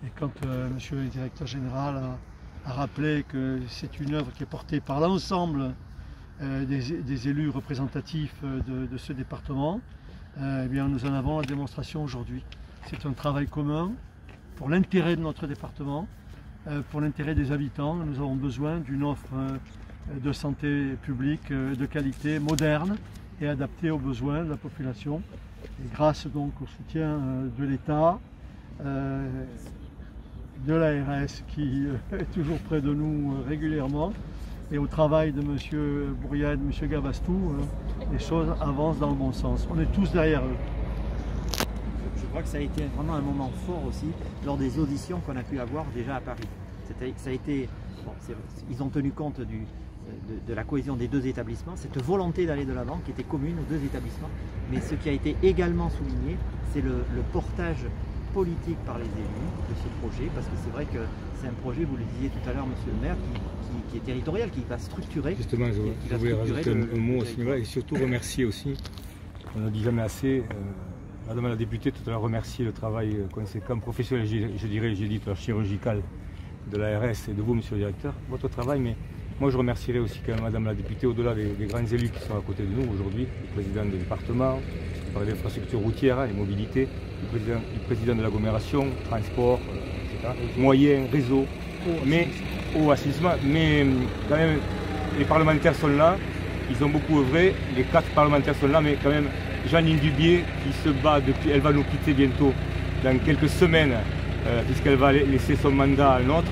Et quand monsieur le directeur général a rappelé que c'est une œuvre qui est portée par l'ensemble des élus représentatifs de ce département, eh bien nous en avons la démonstration aujourd'hui. C'est un travail commun pour l'intérêt de notre département, pour l'intérêt des habitants. Nous avons besoin d'une offre de santé publique de qualité, moderne et adaptée aux besoins de la population. Et grâce donc au soutien de l'État, de l'ARS qui est toujours près de nous régulièrement, et au travail de M. Bourriade, M. Gavastou, les choses avancent dans le bon sens. On est tous derrière eux. Je crois que ça a été vraiment un moment fort aussi lors des auditions qu'on a pu avoir déjà à Paris. Ça a été, bon, ils ont tenu compte de la cohésion des deux établissements, cette volonté d'aller de l'avant qui était commune aux deux établissements. Mais ce qui a été également souligné, c'est le portage politique par les élus de ce projet, parce que c'est vrai que c'est un projet, vous le disiez tout à l'heure, monsieur le maire, qui est territorial, qui va structurer. Justement, je voulais rajouter un mot au cinéma et surtout remercier aussi, on ne le dit jamais assez, madame la députée tout à l'heure remercier le travail conséquent, professionnel, je dirais, j'ai dit tout à l'heure chirurgical de l'ARS et de vous, monsieur le directeur, votre travail, mais moi je remercierai aussi quand même madame la députée, au-delà des grands élus qui sont à côté de nous aujourd'hui, le président du département, par les infrastructures routières, les mobilités, le président de l'agglomération, transport, etc., moyens, réseau, mais au assainissement, mais quand même les parlementaires sont là, ils ont beaucoup œuvré, les 4 parlementaires sont là, mais quand même Jeanine Dubié qui se bat depuis, elle va nous quitter bientôt dans quelques semaines, puisqu'elle va laisser son mandat à un autre.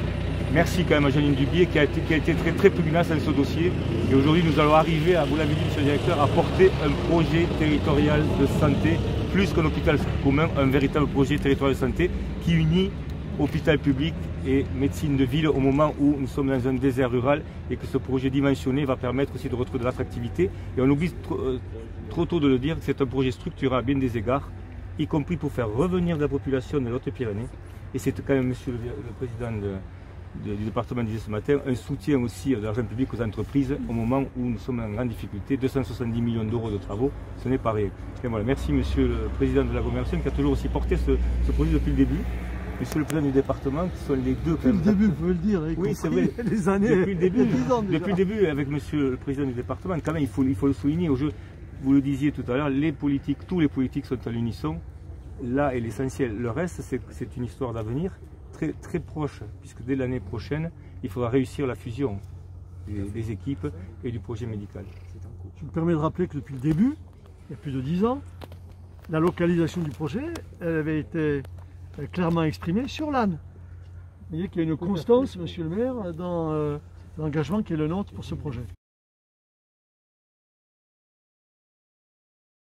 Merci quand même à Jeanine Dubié qui a été très pugnace dans ce dossier. Et aujourd'hui, nous allons arriver, vous l'avez dit, monsieur le directeur, à porter un projet territorial de santé, plus qu'un hôpital commun, un véritable projet territorial de santé qui unit hôpital public et médecine de ville au moment où nous sommes dans un désert rural et que ce projet dimensionné va permettre aussi de retrouver de l'attractivité. Et on oublie trop tôt de le dire que c'est un projet structurant à bien des égards, y compris pour faire revenir de la population de l'Haute-Pyrénées. Et c'est quand même, monsieur le président du département disait ce matin, un soutien aussi de l'argent public aux entreprises au moment où nous sommes en grande difficulté, 270 millions d'euros de travaux, ce n'est pas rien. Et voilà, merci monsieur le président de l'agglomération qui a toujours aussi porté ce projet depuis le début. Monsieur le président du département, qui sont les deux... Depuis le début, vous pouvez le dire, oui, c'est vrai. Les années, depuis le début, avec monsieur le président du département, quand même, il faut le souligner. Vous le disiez tout à l'heure, tous les politiques sont à l'unisson. Là est l'essentiel. Le reste, c'est une histoire d'avenir très proche, puisque dès l'année prochaine, il faudra réussir la fusion des équipes et du projet médical. Je me permets de rappeler que depuis le début, il y a plus de 10 ans, la localisation du projet, elle avait été clairement exprimée sur l'Anne. Vous voyez qu'il y a une constance, monsieur le maire, dans l'engagement qui est le nôtre pour ce projet.